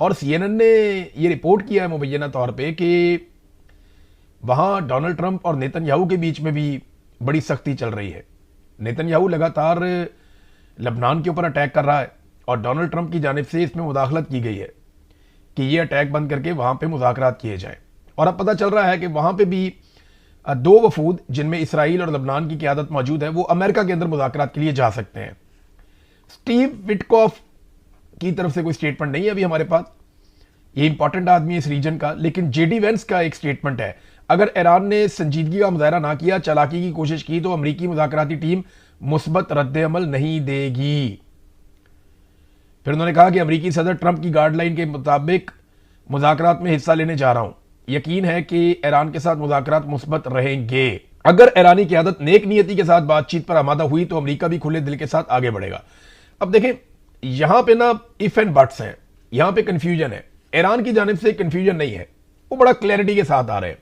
اور سی N N نے یہ رپورٹ کیا ہے مبینہ طور پہ کہ وہاں ڈونلڈ ٹرمپ اور نیتن یاہو کے بیچ میں بھی بڑی سختی چل رہی ہے. نیتن یاہو لگاتار لبنان کے اوپر اٹیک کر رہا ہے اور ڈونلڈ ٹرمپ کی جانب سے اس میں مداخلت کی گئی ہے کہ یہ اٹیک بند کر کے وہاں پہ مذاکرات کیے جائیں. اور اب پتہ چل رہا ہے کہ وہاں پہ بھی دو وفود جن میں اسرائیل اور لبنان کی قیادت موجود ہے وہ امریکہ کے اندر مذاکرات کے لیے جا سکتے ہیں. سٹیو وٹکوف کی طرف سے کوئی سٹیٹمنٹ نہیں ہے ابھی ہمارے پاس, یہ امپورٹنٹ آدمی ہے اس ریجن کا, لیکن جے ڈی وینس کا ایک سٹیٹمنٹ ہے اگر ایران نے سنجیدگی کا مظاہرہ نہ کیا, چالاکی کی کوشش کی, تو امریکی مذاکراتی ٹیم مثبت رد عمل نہیں دے گی. پھر انہوں نے کہا کہ امریکی صدر ٹرمپ کی گائیڈ لائن کے مطابق مذاکرات میں حصہ لینے جا رہا ہوں, یقین ہے کہ ایران کے ساتھ مذاکرات مثبت رہیں گے. اگر ایرانی قیادت نیک نیتی کے ساتھ بات چیت پر آمادہ ہوئی تو امریکہ بھی کھلے دل کے ساتھ آگے بڑھے گا. اب دیکھیں یہاں پہ نا اف اینڈ بٹس ہیں, یہاں پہ کنفیوژن ہے. ایران کی جانب سے کنفیوژن نہیں ہے, وہ بڑا کلیئرٹی کے ساتھ آ رہے ہیں.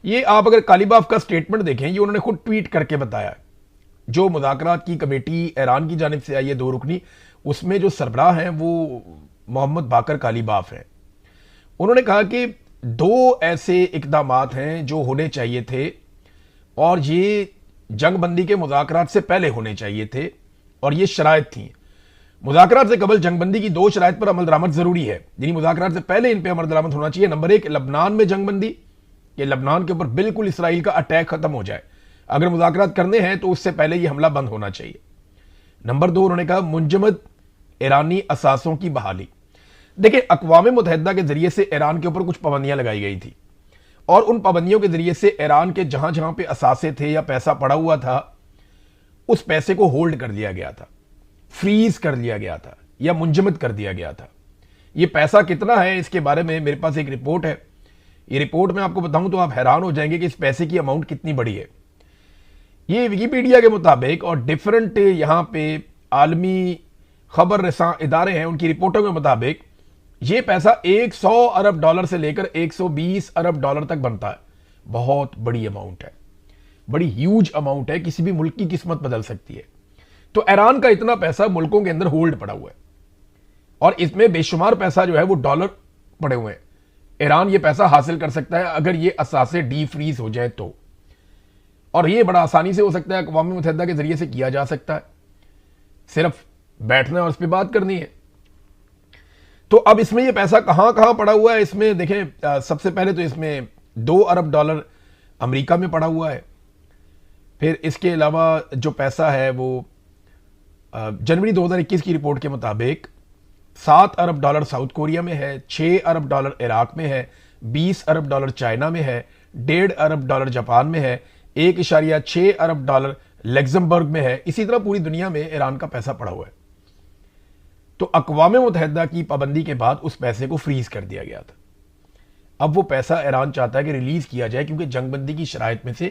یہ آپ اگر کالیباف کا سٹیٹمنٹ دیکھیں, یہ انہوں نے خود ٹویٹ کر کے بتایا. جو مذاکرات کی کمیٹی ایران کی جانب سے آئی ہے 2 رکنی, اس میں جو سربراہ ہیں وہ محمد باقر کالیباف ہیں. انہوں نے کہا کہ 2 ایسے اقدامات ہیں جو ہونے چاہیے تھے اور یہ جنگ بندی کے مذاکرات سے پہلے ہونے چاہیے تھے, اور یہ شرائط تھیں. مذاکرات سے قبل جنگ بندی کی 2 شرائط پر عمل درآمد ضروری ہے, یعنی مذاکرات سے پہلے ان پہ عمل درآمد ہونا چاہیے. نمبر 1, لبنان میں جنگ بندی, کہ لبنان کے اوپر بالکل اسرائیل کا اٹیک ختم ہو جائے. اگر مذاکرات کرنے ہیں تو اس سے پہلے یہ حملہ بند ہونا چاہیے. نمبر 2, انہوں نے کہا منجمد ایرانی اثاثوں کی بحالی. دیکھیں اقوام متحدہ کے ذریعے سے ایران کے اوپر کچھ پابندیاں لگائی گئی تھی, اور ان پابندیوں کے ذریعے سے ایران کے جہاں جہاں پہ اثاثے تھے یا پیسہ پڑا ہوا تھا اس پیسے کو ہولڈ کر دیا گیا تھا, فریز کر دیا گیا تھا یا منجمد کر دیا گیا تھا. یہ پیسہ کتنا ہے اس کے بارے میں میرے پاس ایک رپورٹ ہے. یہ رپورٹ میں آپ کو بتاؤں تو آپ حیران ہو جائیں گے کہ اس پیسے کی اماؤنٹ کتنی بڑی ہے. یہ ویکیپیڈیا کے مطابق اور ڈیفرنٹ یہاں پہ عالمی خبر رساں ادارے ہیں, ان کی رپورٹوں کے مطابق یہ پیسہ $100 ارب سے لے کر $120 ارب تک بنتا ہے. بہت بڑی اماؤنٹ ہے, بڑی ہیوج اماؤنٹ ہے, کسی بھی ملک کی قسمت بدل سکتی ہے. تو ایران کا اتنا پیسہ ملکوں کے اندر ہولڈ پڑا ہوا ہے, اور اس میں بے شمار پیسہ جو ہے وہ ڈالر پڑے ہوئے ہیں. ایران یہ پیسہ حاصل کر سکتا ہے اگر یہ اثاثے ڈی فریز ہو جائے تو, اور یہ بڑا آسانی سے ہو سکتا ہے, اقوام متحدہ کے ذریعے سے کیا جا سکتا ہے, صرف بیٹھنا اور اس پہ بات کرنی ہے. تو اب اس میں یہ پیسہ کہاں کہاں پڑا ہوا ہے, اس میں دیکھیں سب سے پہلے تو اس میں $2 ارب امریکہ میں پڑا ہوا ہے. پھر اس کے علاوہ جو پیسہ ہے وہ جنوری 2021 کی رپورٹ کے مطابق $7 ارب ساؤتھ کوریا میں ہے, $6 ارب عراق میں ہے, $20 ارب چائنا میں ہے, $1.5 ارب جاپان میں ہے, $1.6 ارب لگزمبرگ میں ہے. اسی طرح پوری دنیا میں ایران کا پیسہ پڑا ہوا ہے. تو اقوام متحدہ کی پابندی کے بعد اس پیسے کو فریز کر دیا گیا تھا. اب وہ پیسہ ایران چاہتا ہے کہ ریلیز کیا جائے, کیونکہ جنگ بندی کی شرائط میں سے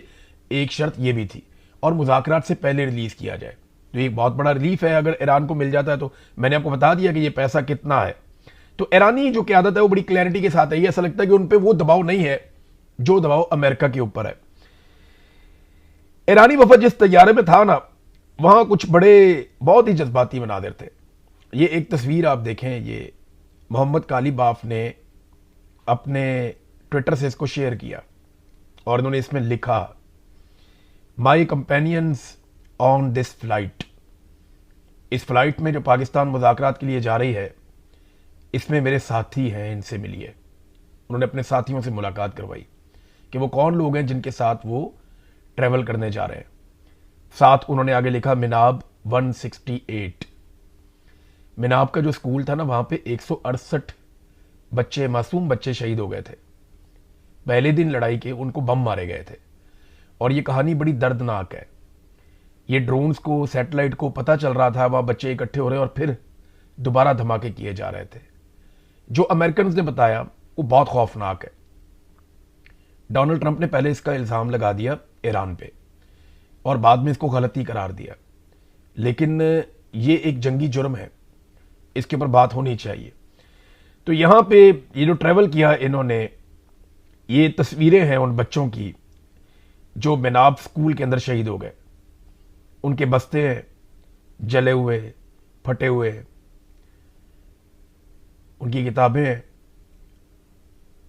ایک شرط یہ بھی تھی, اور مذاکرات سے پہلے ریلیز کیا جائے. تو یہ بہت بڑا ریلیف ہے اگر ایران کو مل جاتا ہے. تو میں نے آپ کو بتا دیا کہ یہ پیسہ کتنا ہے. تو ایرانی جو قیادت ہے وہ بڑی کلیئرٹی کے ساتھ ہے. یہ ایسا لگتا ہے کہ ان پہ وہ دباؤ نہیں ہے جو دباؤ امریکہ کے اوپر ہے. ایرانی وفد جس طیارے میں تھا نا, وہاں کچھ بڑے بہت ہی جذباتی مناظر تھے. یہ ایک تصویر آپ دیکھیں, یہ محمد کالیباف نے اپنے ٹویٹر سے اس کو شیئر کیا, اور انہوں نے اس میں لکھا مائی کمپینینز آن دس فلائٹ. اس فلائٹ میں جو پاکستان مذاکرات کے لیے جا رہی ہے اس میں میرے ساتھی ہیں, ان سے ملیے. انہوں نے اپنے ساتھیوں سے ملاقات کروائی کہ وہ کون لوگ ہیں جن کے ساتھ وہ ٹریول کرنے جا رہے ہیں. ساتھ انہوں نے آگے لکھا مناب 168. مناب کا جو سکول تھا نا, وہاں پہ 168 بچے, معصوم بچے شہید ہو گئے تھے. پہلے دن لڑائی کے ان کو بم مارے گئے تھے, اور یہ کہانی بڑی دردناک ہے. یہ ڈرونز کو, سیٹلائٹ کو پتہ چل رہا تھا, وہاں بچے اکٹھے ہو رہے اور پھر دوبارہ دھماکے کیے جا رہے تھے. جو امریکنز نے بتایا وہ بہت خوفناک ہے. ڈونلڈ ٹرمپ نے پہلے اس کا الزام لگا دیا ایران پہ, اور بعد میں اس کو غلطی قرار دیا, لیکن یہ ایک جنگی جرم ہے, اس کے اوپر بات ہونی چاہیے. تو یہاں پہ یہ جو ٹریول کیا انہوں نے, یہ تصویریں ہیں ان بچوں کی جو مناب سکول کے اندر شہید ہو گئے. ان کے بستے جلے ہوئے, پھٹے ہوئے, ان کی کتابیں ہیں،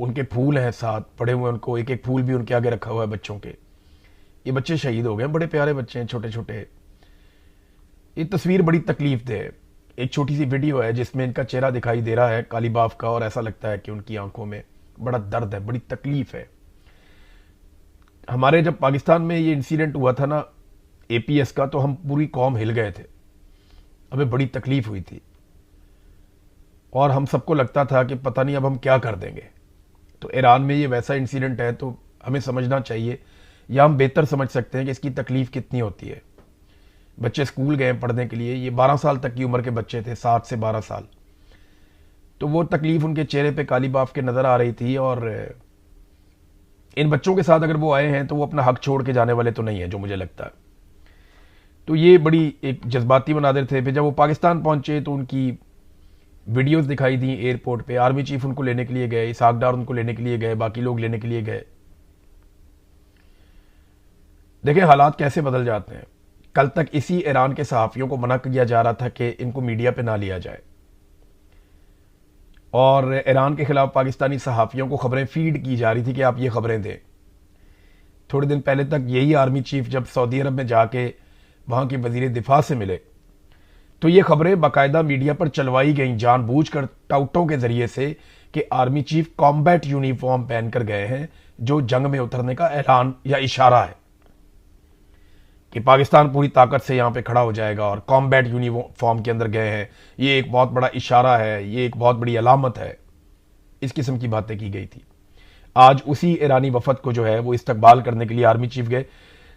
ان کے پھول ہیں ساتھ پڑے ہوئے، ان کو ایک ایک پھول بھی ان کے آگے رکھا ہوا ہے بچوں کے. یہ بچے شہید ہو گئے ہیں، بڑے پیارے بچے ہیں چھوٹے چھوٹے. یہ تصویر بڑی تکلیف دہ ہے. ایک چھوٹی سی ویڈیو ہے جس میں ان کا چہرہ دکھائی دے رہا ہے کالی باف کا، اور ایسا لگتا ہے کہ ان کی آنکھوں میں بڑا درد ہے، بڑی تکلیف ہے. ہمارے جب پاکستان میں یہ انسیڈنٹ ہوا تھا نا اے پی ایس کا، تو ہم پوری قوم ہل گئے تھے، ہمیں بڑی تکلیف ہوئی تھی، اور ہم سب کو لگتا تھا کہ پتہ نہیں اب ہم کیا کر دیں گے. تو ایران میں یہ ویسا انسیڈنٹ ہے تو ہمیں سمجھنا چاہیے، یا ہم بہتر سمجھ سکتے ہیں کہ اس کی تکلیف کتنی ہوتی ہے. بچے اسکول گئے پڑھنے کے لیے، یہ 12 سال تک کی عمر کے بچے تھے، 7 سے 12 سال. تو وہ تکلیف ان کے چہرے پہ کالی باف کے نظر آ رہی تھی. اور ان بچوں کے ساتھ اگر وہ آئے ہیں تو وہ اپنا حق چھوڑ کے جانے والے تو نہیں ہیں، جو مجھے لگتا ہے. تو یہ بڑی ایک جذباتی مناظر تھے. پھر جب وہ پاکستان پہنچے تو ان کی ویڈیوز دکھائی دیں ایئرپورٹ پہ. آرمی چیف ان کو لینے کے لیے گئے، اسحاق ڈار ان کو لینے کے لیے گئے، باقی لوگ لینے کے لیے گئے. دیکھیں حالات کیسے بدل جاتے ہیں. کل تک اسی ایران کے صحافیوں کو منع کیا جا رہا تھا کہ ان کو میڈیا پہ نہ لیا جائے، اور ایران کے خلاف پاکستانی صحافیوں کو خبریں فیڈ کی جا رہی تھی کہ آپ یہ خبریں دیں. تھوڑے دن پہلے تک یہی آرمی چیف جب سعودی عرب میں جا کے وہاں کے وزیر دفاع سے ملے تو یہ خبریں باقاعدہ میڈیا پر چلوائی گئیں جان بوجھ کر ٹاؤٹوں کے ذریعے سے کہ آرمی چیف کامبیٹ یونیفارم پہن کر گئے ہیں، جو جنگ میں اترنے کا اعلان یا اشارہ ہے کہ پاکستان پوری طاقت سے یہاں پہ کھڑا ہو جائے گا، اور کامبیٹ یونیفارم کے اندر گئے ہیں، یہ ایک بہت بڑا اشارہ ہے، یہ ایک بہت بڑی علامت ہے. اس قسم کی باتیں کی گئی تھی. آج اسی ایرانی وفد کو جو ہے وہ استقبال کرنے کے لیے آرمی چیف گئے.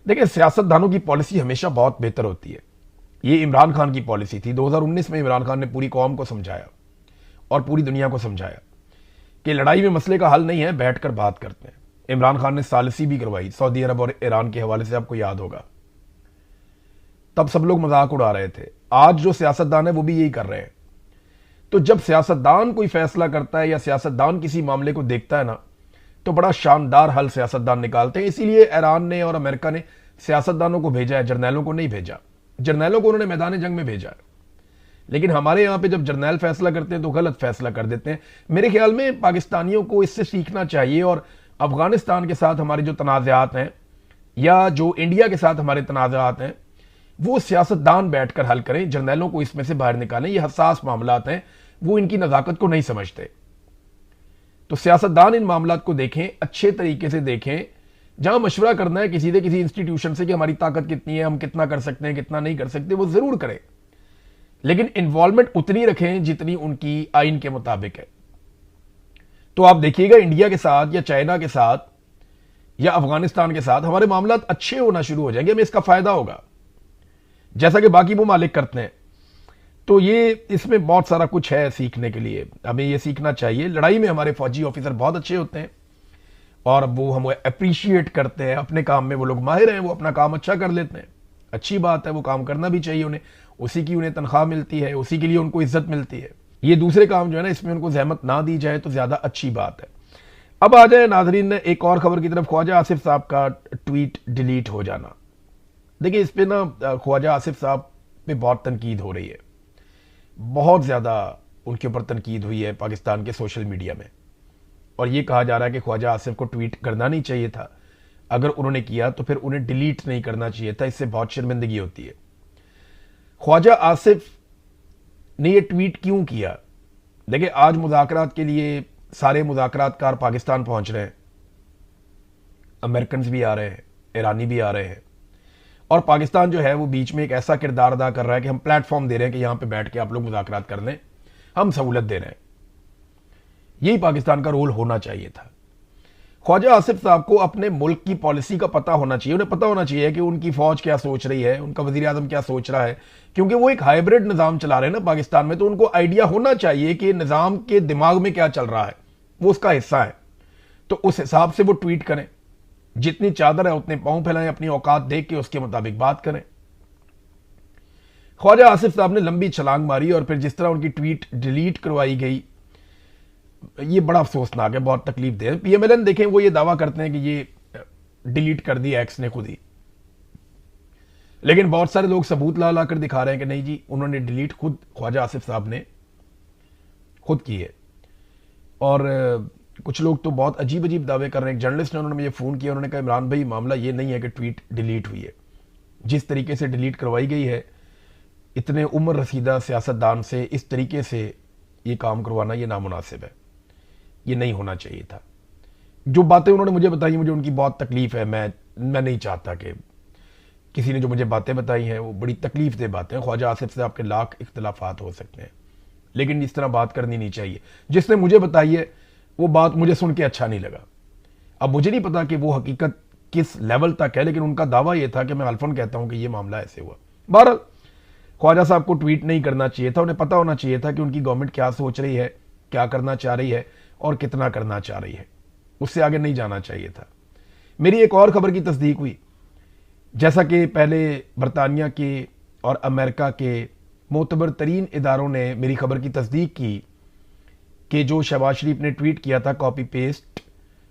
دیکھیں سیاست دانوں کی پالیسی ہمیشہ بہت بہتر ہوتی ہے. یہ عمران خان کی پالیسی تھی. 2019 میں عمران خان نے پوری قوم کو سمجھایا اور پوری دنیا کو سمجھایا کہ لڑائی میں مسئلے کا حل نہیں ہے، بیٹھ کر بات کرتے ہیں. عمران خان نے ثالثی بھی کروائی سعودی عرب اور ایران کے حوالے سے، آپ کو یاد ہوگا. تب سب لوگ مذاق اڑا رہے تھے. آج جو سیاستدان ہیں وہ بھی یہی کر رہے ہیں. تو جب سیاستدان کوئی فیصلہ کرتا ہے یا سیاستدان کسی معاملے کو دیکھتا ہے نا تو بڑا شاندار حل سیاستدان نکالتے ہیں. اسی لیے ایران نے اور امریکہ نے سیاستدانوں کو بھیجا ہے، جرنیلوں کو نہیں بھیجا. جرنیلوں کو انہوں نے میدان جنگ میں بھیجا ہے، لیکن ہمارے یہاں پہ جب جرنیل فیصلہ کرتے ہیں تو غلط فیصلہ کر دیتے ہیں. میرے خیال میں پاکستانیوں کو اس سے سیکھنا چاہیے، اور افغانستان کے ساتھ ہمارے جو تنازعات ہیں یا جو انڈیا کے ساتھ ہمارے تنازعات ہیں وہ سیاستدان بیٹھ کر حل کریں، جرنیلوں کو اس میں سے باہر نکالیں. یہ حساس معاملات ہیں، وہ ان کی نزاکت کو نہیں سمجھتے. تو سیاستدان ان معاملات کو دیکھیں، اچھے طریقے سے دیکھیں. جہاں مشورہ کرنا ہے کسی انسٹیٹیوشن سے کہ ہماری طاقت کتنی ہے، ہم کتنا کر سکتے ہیں، کتنا نہیں کر سکتے، وہ ضرور کریں، لیکن انوالومنٹ اتنی رکھیں جتنی ان کی آئین کے مطابق ہے. تو آپ دیکھیے گا انڈیا کے ساتھ یا چائنا کے ساتھ یا افغانستان کے ساتھ ہمارے معاملات اچھے ہونا شروع ہو جائیں گے، ہمیں اس کا فائدہ ہوگا جیسا کہ باقی ممالک کرتے ہیں. تو یہ اس میں بہت سارا کچھ ہے سیکھنے کے لیے، ہمیں یہ سیکھنا چاہیے. لڑائی میں ہمارے فوجی آفیسر بہت اچھے ہوتے ہیں اور وہ ہم اپریشیٹ کرتے ہیں. اپنے کام میں وہ لوگ ماہر ہیں، وہ اپنا کام اچھا کر لیتے ہیں، اچھی بات ہے، وہ کام کرنا بھی چاہیے انہیں. اسی کی انہیں تنخواہ ملتی ہے، اسی کے لیے ان کو عزت ملتی ہے. یہ دوسرے کام جو ہے نا اس میں ان کو زحمت نہ دی جائے تو زیادہ اچھی بات ہے. اب آ جائے ناظرین ایک اور خبر کی طرف، خواجہ آصف صاحب کا ٹویٹ ڈیلیٹ ہو جانا. دیکھیں اس پہ نا خواجہ آصف صاحب پہ بہت تنقید ہو رہی ہے، بہت زیادہ ان کے اوپر تنقید ہوئی ہے پاکستان کے سوشل میڈیا میں، اور یہ کہا جا رہا ہے کہ خواجہ آصف کو ٹویٹ کرنا نہیں چاہیے تھا، اگر انہوں نے کیا تو پھر انہیں ڈیلیٹ نہیں کرنا چاہیے تھا، اس سے بہت شرمندگی ہوتی ہے. خواجہ آصف نے یہ ٹویٹ کیوں کیا؟ دیکھیں آج مذاکرات کے لیے سارے مذاکرات کار پاکستان پہنچ رہے ہیں، امریکنز بھی آ رہے ہیں، ایرانی بھی آ رہے ہیں، اور پاکستان جو ہے وہ بیچ میں ایک ایسا کردار ادا کر رہا ہے کہ ہم پلیٹ فارم دے رہے ہیں کہ یہاں پہ بیٹھ کے آپ لوگ مذاکرات کر لیں، ہم سہولت دے رہے ہیں. یہی پاکستان کا رول ہونا چاہیے تھا. خواجہ آصف صاحب کو اپنے ملک کی پالیسی کا پتہ ہونا چاہیے، انہیں پتہ ہونا چاہیے کہ ان کی فوج کیا سوچ رہی ہے، ان کا وزیر اعظم کیا سوچ رہا ہے، کیونکہ وہ ایک ہائیبرڈ نظام چلا رہے ہیں نا پاکستان میں. تو ان کو آئیڈیا ہونا چاہیے کہ نظام کے دماغ میں کیا چل رہا ہے، وہ اس کا حصہ ہے. تو اس حساب سے وہ ٹویٹ کریں، جتنی چادر ہے اتنے پاؤں پھیلائیں، اپنی اوقات دیکھ کے اس کے مطابق بات کریں. خواجہ آصف صاحب نے لمبی چھلانگ ماری اور پھر جس طرح ان کی ٹویٹ ڈیلیٹ کروائی گئی، یہ بڑا افسوسناک ہے، بہت تکلیف دہ. پی ایم ایل این دیکھیں وہ یہ دعویٰ کرتے ہیں کہ یہ ڈیلیٹ کر دی ایکس نے خود ہی، لیکن بہت سارے لوگ ثبوت لا کر دکھا رہے ہیں کہ نہیں جی انہوں نے ڈیلیٹ خود خواجہ آصف صاحب نے خود کی ہے. اور کچھ لوگ تو بہت عجیب عجیب دعوے کر رہے ہیں. ایک جرنلسٹ نے انہوں نے مجھے فون کیا, انہوں نے کہا عمران بھائی معاملہ یہ نہیں ہے کہ ٹویٹ ڈیلیٹ ہوئی ہے, جس طریقے سے ڈیلیٹ کروائی گئی ہے اتنے عمر رسیدہ سیاستدان سے اس طریقے سے یہ کام کروانا یہ نامناسب ہے, یہ نہیں ہونا چاہیے تھا. جو باتیں انہوں نے مجھے بتائی مجھے ان کی بہت تکلیف ہے. میں نہیں چاہتا کہ کسی نے جو مجھے باتیں بتائی ہیں وہ بڑی تکلیف دہ باتیں ہیں. خواجہ آصف سے آپ کے لاکھ اختلافات ہو سکتے ہیں لیکن اس طرح بات کرنی نہیں چاہیے. جس نے مجھے بتائی ہے وہ بات مجھے سن کے اچھا نہیں لگا. اب مجھے نہیں پتا کہ وہ حقیقت کس لیول تک ہے, لیکن ان کا دعویٰ یہ تھا کہ میں الفن کہتا ہوں کہ یہ معاملہ ایسے ہوا. بہرحال خواجہ صاحب کو ٹویٹ نہیں کرنا چاہیے تھا, انہیں پتا ہونا چاہیے تھا کہ ان کی گورنمنٹ کیا سوچ رہی ہے, کیا کرنا چاہ رہی ہے اور کتنا کرنا چاہ رہی ہے. اس سے آگے نہیں جانا چاہیے تھا. میری ایک اور خبر کی تصدیق ہوئی. جیسا کہ پہلے برطانیہ کے اور امریکہ کے معتبر ترین اداروں نے میری خبر کی تصدیق کی کہ جو شہباز شریف نے ٹویٹ کیا تھا کاپی پیسٹ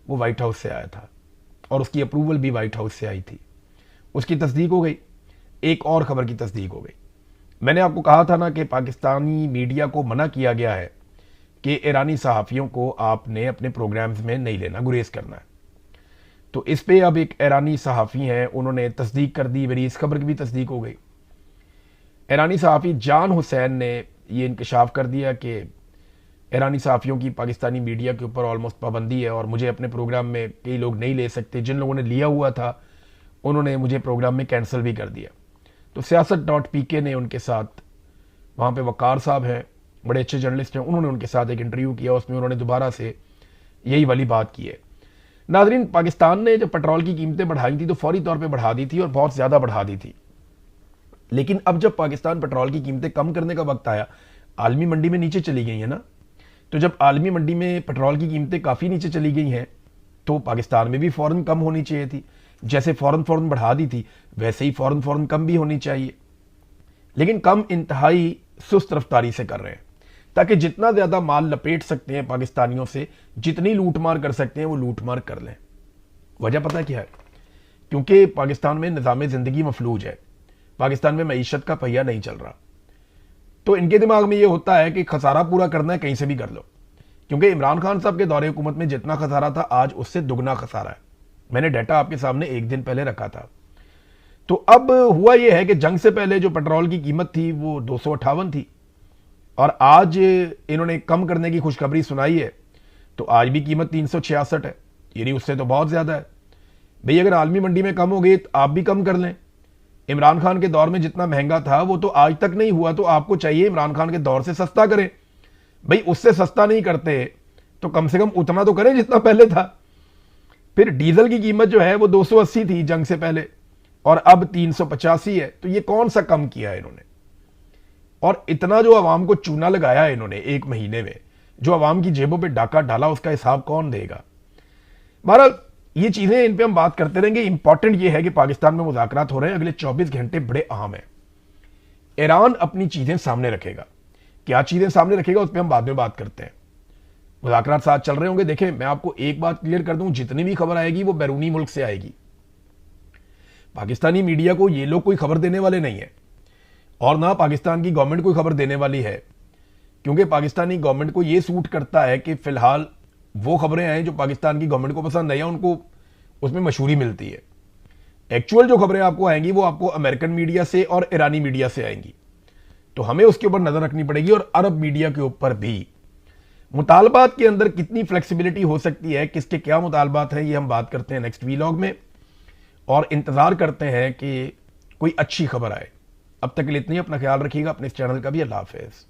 وہ وائٹ ہاؤس سے آیا تھا اور اس کی اپروول بھی وائٹ ہاؤس سے آئی تھی. اس کی تصدیق ہو گئی. ایک اور خبر کی تصدیق ہو گئی. میں نے آپ کو کہا تھا نا کہ پاکستانی میڈیا کو منع کیا گیا ہے کہ ایرانی صحافیوں کو آپ نے اپنے پروگرامز میں نہیں لینا, گریز کرنا ہے. تو اس پہ اب ایک ایرانی صحافی ہیں, انہوں نے تصدیق کر دی. میری اس خبر کی بھی تصدیق ہو گئی. ایرانی صحافی جان حسین نے یہ انکشاف کر دیا کہ ایرانی صحافیوں کی پاکستانی میڈیا کے اوپر آلموسٹ پابندی ہے اور مجھے اپنے پروگرام میں کئی لوگ نہیں لے سکتے. جن لوگوں نے لیا ہوا تھا انہوں نے مجھے پروگرام میں کینسل بھی کر دیا. تو سیاست.pk نے ان کے ساتھ, وہاں پہ وقار صاحب ہیں, بڑے اچھے جرنلسٹ ہیں, انہوں نے ان کے ساتھ ایک انٹرویو کیا. اس میں انہوں نے دوبارہ سے یہی والی بات کی ہے. ناظرین, پاکستان نے جب پیٹرول کی قیمتیں بڑھائی تھی تو فوری طور پہ بڑھا دی تھی اور بہت زیادہ بڑھا دی تھی. لیکن اب جب پاکستان پیٹرول کی قیمتیں کم کرنے کا وقت آیا, عالمی منڈی میں نیچے چلی گئی ہیں نا, تو جب عالمی منڈی میں پیٹرول کی قیمتیں کافی نیچے چلی گئی ہیں تو پاکستان میں بھی فوراً کم ہونی چاہیے تھی. جیسے فوراً بڑھا دی تھی ویسے ہی فوراً کم بھی ہونی چاہیے. لیکن کم انتہائی سست رفتاری سے کر رہے ہیں تاکہ جتنا زیادہ مال لپیٹ سکتے ہیں پاکستانیوں سے, جتنی لوٹ مار کر سکتے ہیں وہ لوٹ مار کر لیں. وجہ پتہ کیا ہے؟ کیونکہ پاکستان میں نظام زندگی مفلوج ہے, پاکستان میں معیشت کا پہیہ نہیں چل رہا. تو ان کے دماغ میں یہ ہوتا ہے کہ خسارہ پورا کرنا ہے کہیں سے بھی کر لو. کیونکہ عمران خان صاحب کے دور حکومت میں جتنا خسارہ تھا آج اس سے دگنا خسارہ ہے. میں نے ڈیٹا آپ کے سامنے ایک دن پہلے رکھا تھا. تو اب ہوا یہ ہے کہ جنگ سے پہلے جو پیٹرول کی قیمت تھی وہ 258 تھی اور آج انہوں نے کم کرنے کی خوشخبری سنائی ہے تو آج بھی قیمت 366 ہے, یعنی اس سے تو بہت زیادہ ہے. بھئی اگر عالمی منڈی میں کم ہو گئی تو آپ بھی کم کر لیں. عمران خان کے دور میں جتنا مہنگا تھا وہ تو آج تک نہیں ہوا, تو آپ کو چاہیے عمران خان کے دور سے سستا کریں. بھئی اس سے سستا نہیں کرتے تو کم سے کم اتنا تو کریں جتنا پہلے تھا. پھر ڈیزل کی قیمت جو ہے وہ 280 تھی جنگ سے پہلے اور اب 385 ہے. تو یہ کون سا کم کیا ہے انہوں نے؟ اور اتنا جو عوام کو چونا لگایا ہے انہوں نے ایک مہینے میں, جو عوام کی جیبوں پہ ڈاکہ ڈالا, اس کا حساب کون دے گا؟ بہرحال یہ چیزیں ان پہ ہم بات کرتے رہیں گے. امپورٹنٹ یہ ہے کہ پاکستان میں مذاکرات ہو رہے ہیں, اگلے 24 گھنٹے بڑے اہم ہیں. ایران اپنی چیزیں سامنے رکھے گا, کیا چیزیں سامنے رکھے گا اس پہ ہم بعد میں بات کرتے ہیں. مذاکرات ساتھ چل رہے ہوں گے. دیکھیں میں آپ کو ایک بات کلیئر کر دوں, جتنی بھی خبر آئے گی وہ بیرونی ملک سے آئے گی. پاکستانی میڈیا کو یہ لوگ کوئی خبر دینے والے نہیں ہیں اور نہ پاکستان کی گورنمنٹ کوئی خبر دینے والی ہے, کیونکہ پاکستانی گورنمنٹ کو یہ سوٹ کرتا ہے کہ فی الحال وہ خبریں آئیں جو پاکستان کی گورنمنٹ کو پسند ہے یا ان کو اس میں مشہوری ملتی ہے. ایکچوئل جو خبریں آپ کو آئیں گی وہ آپ کو امریکن میڈیا سے اور ایرانی میڈیا سے آئیں گی, تو ہمیں اس کے اوپر نظر رکھنی پڑے گی. اور عرب میڈیا کے اوپر بھی مطالبات کے اندر کتنی فلیکسیبلٹی ہو سکتی ہے, کس کے کیا مطالبات ہیں, یہ ہم بات کرتے ہیں نیکسٹ ویلاگ میں اور انتظار کرتے ہیں کہ کوئی اچھی خبر آئے. اب تک کے لیے اتنی, اپنا خیال رکھیے گا, اپنے اس چینل کا بھی. اللہ حافظ.